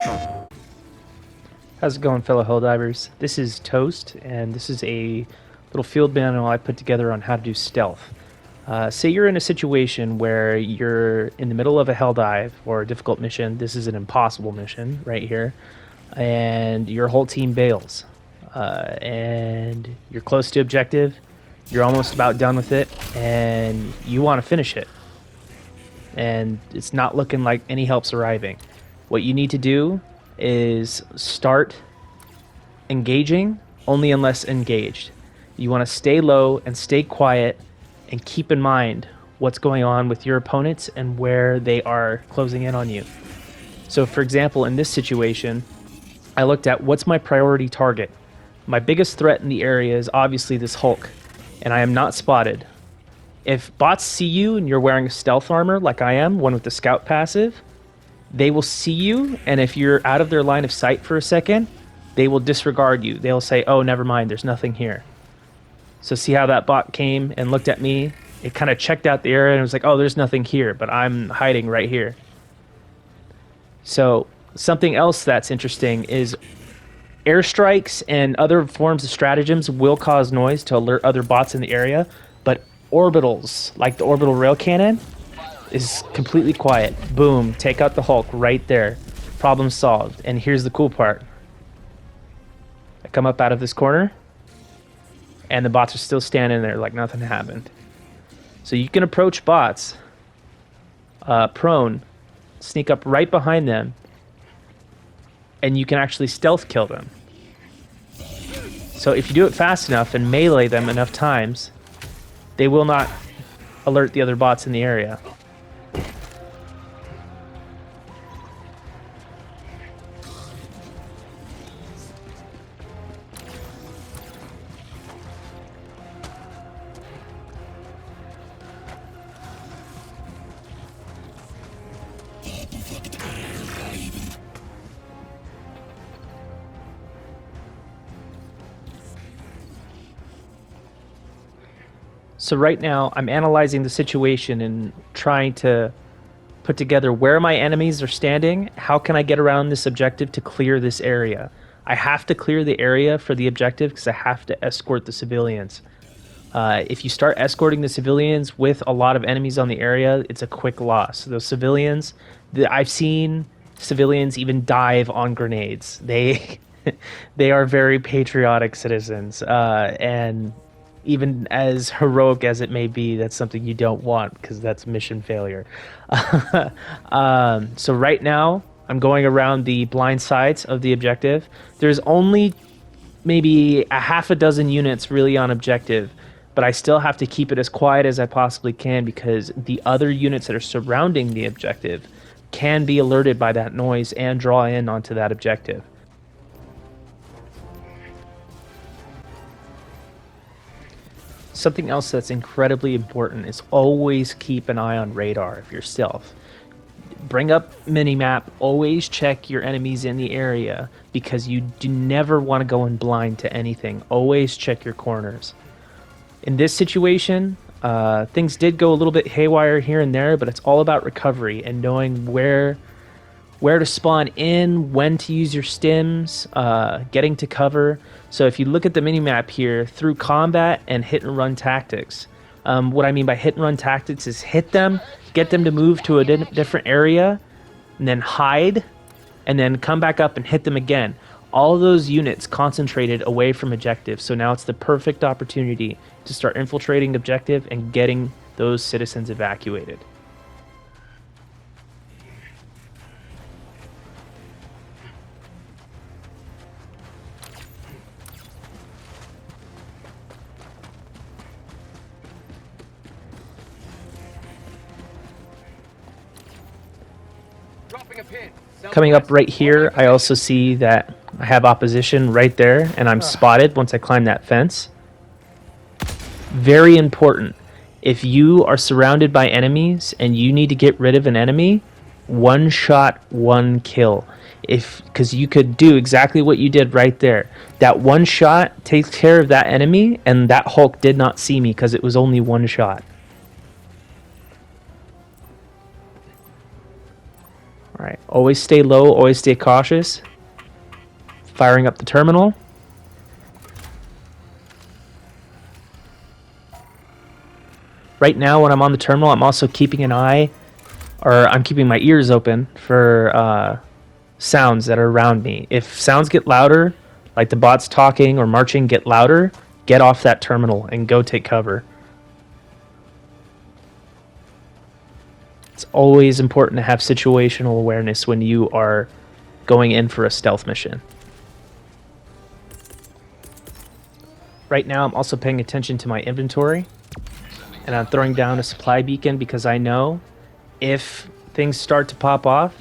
How's it going, fellow Helldivers? This is Toast, and this is a little field manual I put together on how to do stealth. Say you're in a situation where you're in the middle of a Helldive or a difficult mission. This is an impossible mission right here, and your whole team bails. And you're close to objective, you're almost about done with it, and you want to finish it. And it's not looking like any help's arriving. What you need to do is start engaging only unless engaged. You want to stay low and stay quiet and keep in mind what's going on with your opponents and where they are closing in on you. So for example, in this situation, I looked at what's my priority target. My biggest threat in the area is obviously this Hulk, and I am not spotted. If bots see you and you're wearing stealth armor like I am, one with the scout passive, they will see you, and if you're out of their line of sight for a second, they will disregard you. They'll say, oh, never mind, there's nothing here. So see how that bot came and looked at me? It kind of checked out the area and was like, oh, there's nothing here, but I'm hiding right here. So something else that's interesting is airstrikes and other forms of stratagems will cause noise to alert other bots in the area, but orbitals, like the orbital rail cannon, is completely quiet. Boom, take out the Hulk right there. Problem solved. And here's the cool part. I come up out of this corner, and the bots are still standing there like nothing happened. So you can approach bots prone, sneak up right behind them, and you can actually stealth kill them. So if you do it fast enough and melee them enough times, they will not alert the other bots in the area. So right now, I'm analyzing the situation and trying to put together where my enemies are standing. How can I get around this objective to clear this area? I have to clear the area for the objective because I have to escort the civilians. If you start escorting the civilians with a lot of enemies on the area, it's a quick loss. Those civilians, I've seen civilians even dive on grenades. They are very patriotic citizens, and even as heroic as it may be, that's something you don't want because that's mission failure. So right now, I'm going around the blind sides of the objective. There's only maybe a half a dozen units really on objective, but I still have to keep it as quiet as I possibly can because the other units that are surrounding the objective can be alerted by that noise and draw in onto that objective. Something else that's incredibly important is always keep an eye on radar if you're stealth. Bring up minimap, always check your enemies in the area because you do never want to go in blind to anything. Always check your corners. In this situation, things did go a little bit haywire here and there, but it's all about recovery and knowing where to spawn in, when to use your stims, getting to cover. So if you look at the minimap here, through combat and hit and run tactics, what I mean by hit and run tactics is hit them, get them to move to a different area, and then hide, and then come back up and hit them again. All those units concentrated away from objective, so now it's the perfect opportunity to start infiltrating objective and getting those citizens evacuated. Coming up right here, I also see that I have opposition right there, and I'm spotted once I climb that fence. Very important. If you are surrounded by enemies and you need to get rid of an enemy, one shot, one kill. Because you could do exactly what you did right there. That one shot takes care of that enemy, and that Hulk did not see me because it was only one shot. All right, always stay low, always stay cautious. Firing up the terminal. Right now, when I'm on the terminal, I'm also keeping an eye, or I'm keeping my ears open for sounds that are around me. If sounds get louder, like the bots talking or marching get louder, get off that terminal and go take cover. It's always important to have situational awareness when you are going in for a stealth mission. Right now, I'm also paying attention to my inventory, and I'm throwing down a supply beacon because I know if things start to pop off,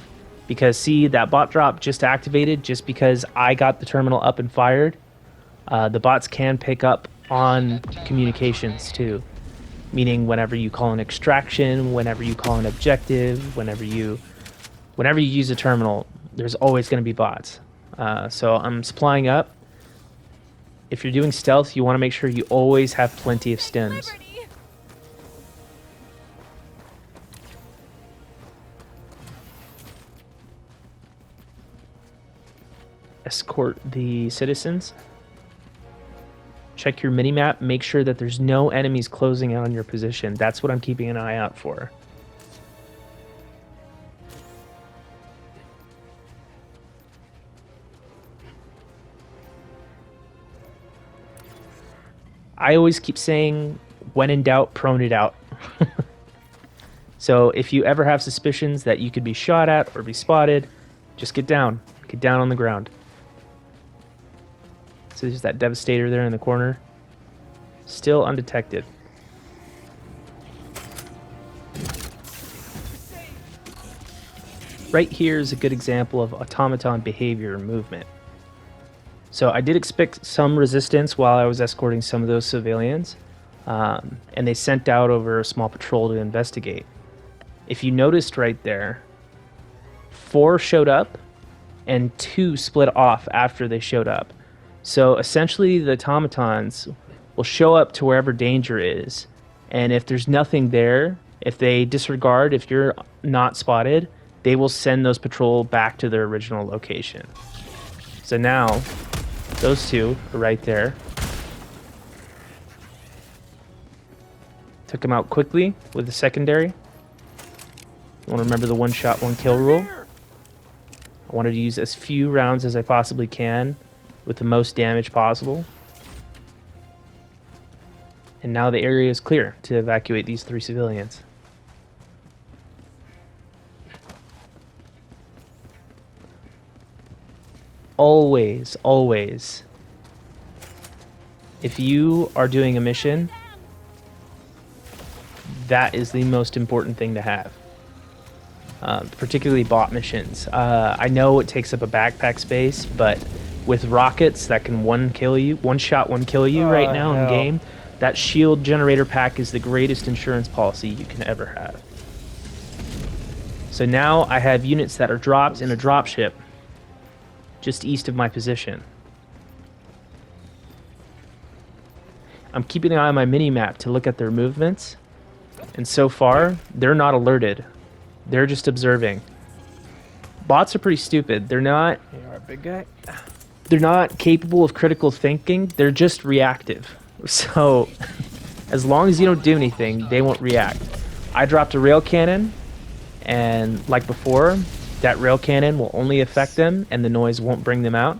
because see, that bot drop just activated just because I got the terminal up and fired. The bots can pick up on communications too, meaning whenever you call an extraction, whenever you call an objective, whenever you use a terminal, there's always going to be bots. So I'm supplying up. If you're doing stealth, you want to make sure you always have plenty of stims. Escort the citizens. Check your minimap. Make sure that there's no enemies closing in on your position. That's what I'm keeping an eye out for. I always keep saying, when in doubt, prone it out. So if you ever have suspicions that you could be shot at or be spotted, just get down. Get down on the ground. So there's that Devastator there in the corner. Still undetected. Right here is a good example of automaton behavior and movement. So I did expect some resistance while I was escorting some of those civilians, and they sent out over a small patrol to investigate. If you noticed right there, 4 showed up and 2 split off after they showed up. So essentially the automatons will show up to wherever danger is, and if there's nothing there, if they disregard, if you're not spotted, they will send those patrol back to their original location. So now, those 2 are right there. Took them out quickly with the secondary. You want to remember the one shot, one kill rule. I wanted to use as few rounds as I possibly can with the most damage possible. And now the area is clear to evacuate these 3 civilians. Always, always, if you are doing a mission, that is the most important thing to have. Particularly bot missions. I know it takes up a backpack space, but with rockets that can one shot one kill you right now in game, that shield generator pack is the greatest insurance policy you can ever have. So now I have units that are dropped in a dropship just east of my position. I'm keeping an eye on my mini-map to look at their movements, and so far, they're not alerted. They're just observing. Bots are pretty stupid. They're not... You are a big guy. They're not capable of critical thinking. They're just reactive. So, as long as you don't do anything, they won't react. I dropped a rail cannon, and like before, that rail cannon will only affect them, and the noise won't bring them out.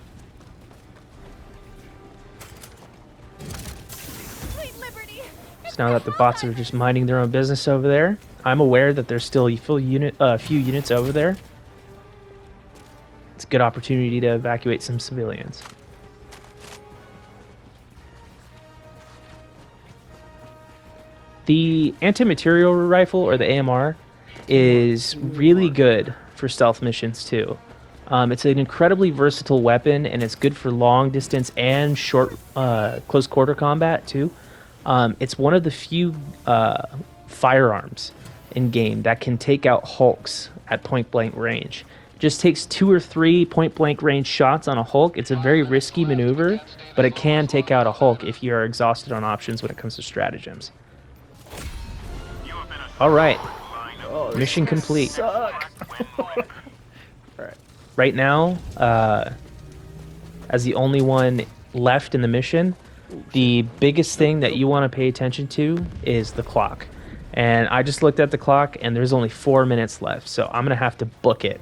So now that the bots are just minding their own business over there, I'm aware that there's still a few units over there. It's a good opportunity to evacuate some civilians. The anti-material rifle, or the AMR, is really good for stealth missions too. It's an incredibly versatile weapon, and it's good for long distance and short close quarter combat too. It's one of the few firearms in game that can take out Hulks at point blank range. It just takes 2 or 3 point blank range shots on a Hulk. It's a very risky maneuver, but it can take out a Hulk if you are exhausted on options when it comes to stratagems. All right, mission complete. Suck. All right. Right now, as the only one left in the mission, the biggest thing that you want to pay attention to is the clock. And I just looked at the clock, and there's only 4 minutes left, so I'm gonna have to book it.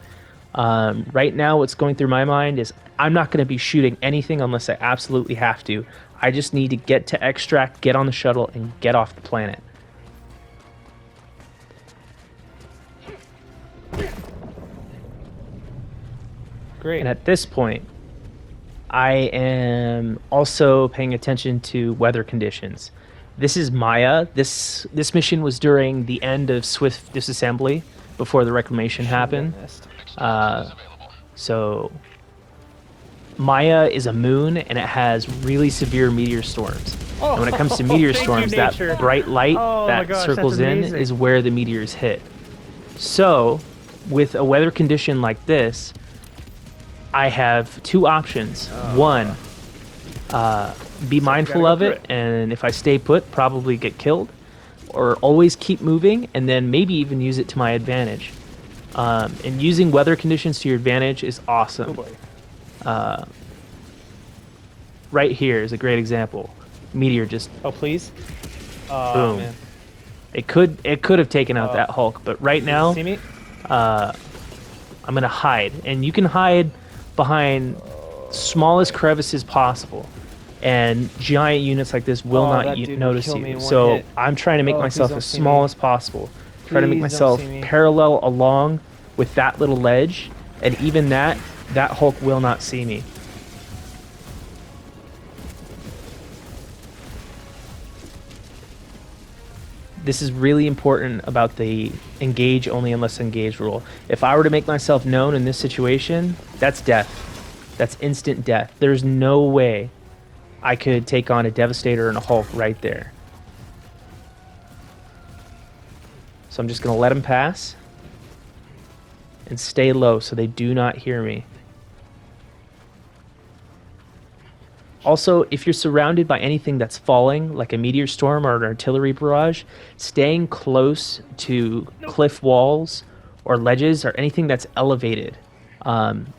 Right now, what's going through my mind is I'm not gonna be shooting anything unless I absolutely have to. I just need to get to extract, get on the shuttle, and get off the planet. Great. And at this point, I am also paying attention to weather conditions. This is Maya. This mission was during the end of Swift disassembly before the reclamation happened. So Maya is a moon, and it has really severe meteor storms. And when it comes to meteor thank you, storms, that nature. bright light Oh my that gosh, circles that's in amazing. is where the meteors hit. So with a weather condition like this, I have two options. One, be mindful of go it, and if I stay put, probably get killed, or always keep moving, and then maybe even use it to my advantage. And using weather conditions to your advantage is awesome. Right here is a great example. Meteor just Oh, please. Oh, boom. man. It could have taken out that Hulk, but right now See me? I'm gonna hide, and you can hide behind smallest crevices possible, and giant units like this will Oh, not that dude would notice kill me you. in one So hit. I'm trying to make Oh, please myself don't as see small me. as possible. Try to make Please don't myself see me. parallel along with that little ledge, and even that Hulk will not see me. This is really important about the engage only unless engaged rule. If I were to make myself known in this situation, that's death. That's instant death. There's no way I could take on a Devastator and a Hulk right there. So I'm just going to let them pass and stay low so they do not hear me. Also, if you're surrounded by anything that's falling, like a meteor storm or an artillery barrage, staying close to cliff walls or ledges or anything that's elevated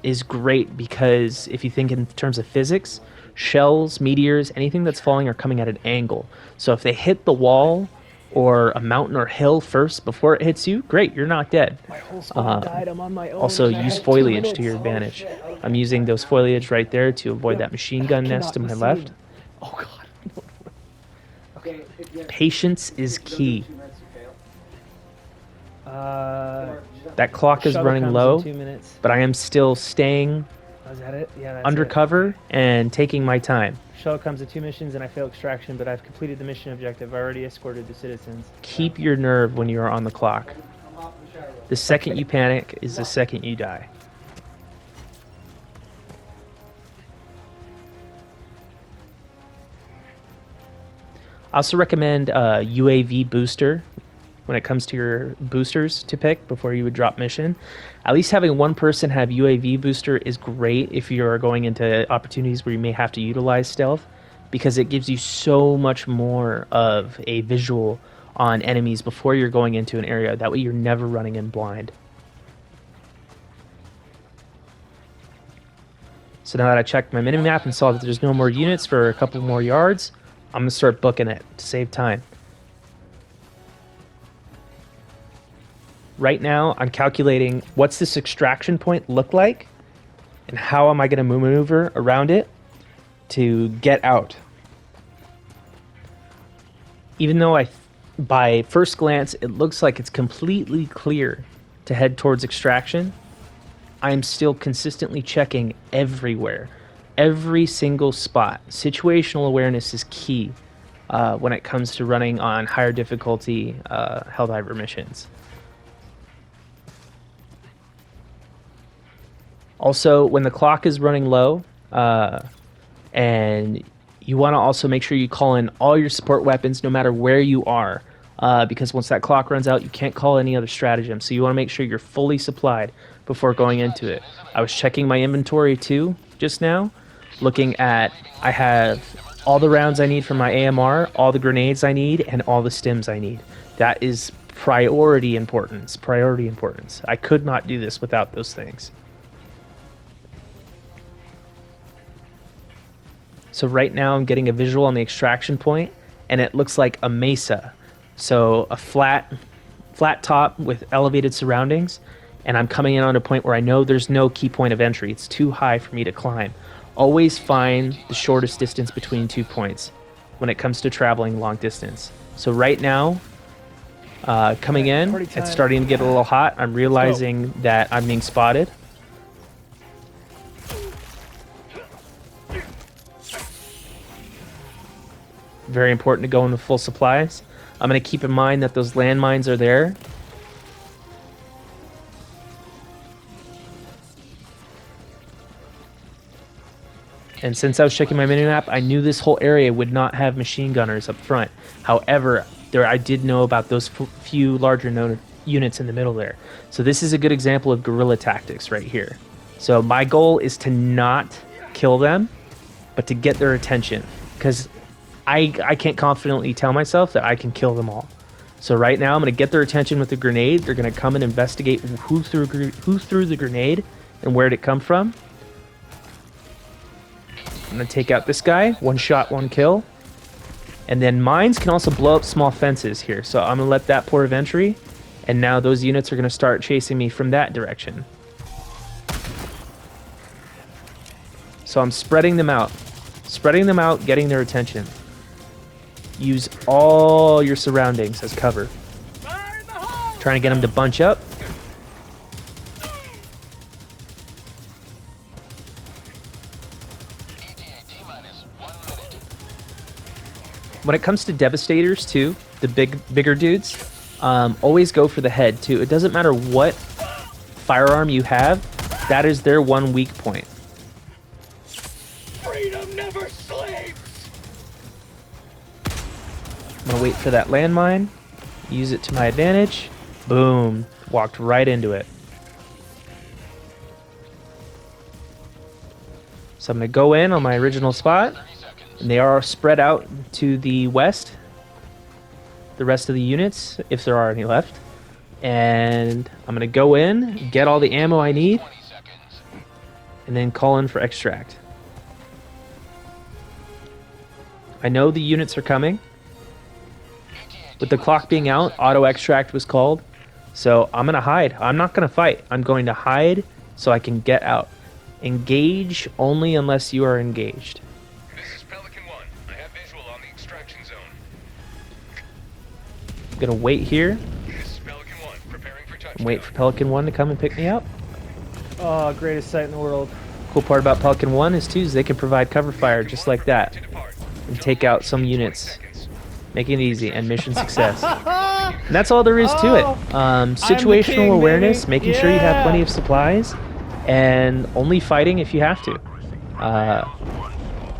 is great, because if you think in terms of physics, shells, meteors, anything that's falling are coming at an angle. So if they hit the wall or a mountain or hill first before it hits you, great, you're not dead. My whole squad died. I'm on my own. Also, and I use have 2 foliage to minutes. your Oh, advantage. shit. I'm using those foliage right there to avoid that machine gun Cannot nest to be my seen. left. Oh, God. Okay. Patience is key. That clock is running low, 2 minutes. but I am still staying Oh, is that it? Yeah, that's undercover and taking my time. It. Shuttle comes to 2 missions, and I fail extraction, but I've completed the mission objective. I already escorted the citizens. Keep your nerve when you are on the clock. The second you panic is the second you die. I also recommend UAV booster when it comes to your boosters to pick before you would drop mission. At least having one person have UAV booster is great if you're going into opportunities where you may have to utilize stealth, because it gives you so much more of a visual on enemies before you're going into an area. That way you're never running in blind. So now that I checked my minimap and saw that there's no more units for a couple more yards, I'm going to start booking it to save time. Right now, I'm calculating what's this extraction point look like and how am I going to maneuver around it to get out. Even though by first glance, it looks like it's completely clear to head towards extraction, I am still consistently checking everywhere, every single spot. Situational awareness is key when it comes to running on higher difficulty Helldiver missions. Also, when the clock is running low, and you want to also make sure you call in all your support weapons no matter where you are, because once that clock runs out, you can't call any other stratagem. So you want to make sure you're fully supplied before going into it. I was checking my inventory too just now, looking at I have all the rounds I need for my AMR, all the grenades I need, and all the stims I need. That is priority importance. I could not do this without those things. So right now I'm getting a visual on the extraction point, and it looks like a mesa. So a flat top with elevated surroundings, and I'm coming in on a point where I know there's no key point of entry. It's too high for me to climb. Always find the shortest distance between 2 points when it comes to traveling long distance. So right now, coming in, Party time. it's starting to get a little hot. I'm realizing that I'm being spotted. Very important to go into full supplies. I'm going to keep in mind that those landmines are there. And since I was checking my minimap, I knew this whole area would not have machine gunners up front. However, I did know about those few larger units in the middle there. So this is a good example of guerrilla tactics right here. So my goal is to not kill them, but to get their attention. Because I can't confidently tell myself that I can kill them all. So right now I'm going to get their attention with the grenade. They're going to come and investigate who threw the grenade and where did it come from. I'm going to take out this guy. 1 shot, 1 kill. And then mines can also blow up small fences here. So I'm going to let that port of entry. And now those units are going to start chasing me from that direction. So I'm spreading them out. Spreading them out, getting their attention. Use all your surroundings as cover. Trying to get them to bunch up. When it comes to Devastators too, the bigger dudes, always go for the head too. It doesn't matter what firearm you have, that is their one weak point. Freedom never sleeps! I'm gonna wait for that landmine, use it to my advantage. Boom, walked right into it. So I'm gonna go in on my original spot. And they are spread out to the west, the rest of the units, if there are any left. And I'm going to go in, get all the ammo I need, and then call in for extract. I know the units are coming. With the clock being out, auto extract was called. So I'm going to hide. I'm not going to fight. I'm going to hide so I can get out. Engage only unless you are engaged. I'm gonna wait here and wait for Pelican 1 to come and pick me up. Oh, greatest sight in the world. Cool part about Pelican 1 is too, they can provide cover fire just like that and take out some units, making it easy and mission success. And that's all there is to it. Situational king, awareness, baby. making sure you have plenty of supplies, and only fighting if you have to.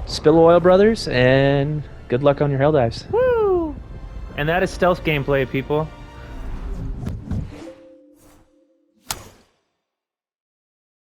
Spill Oil Brothers, and good luck on your hell dives. Woo! And that is stealth gameplay, people.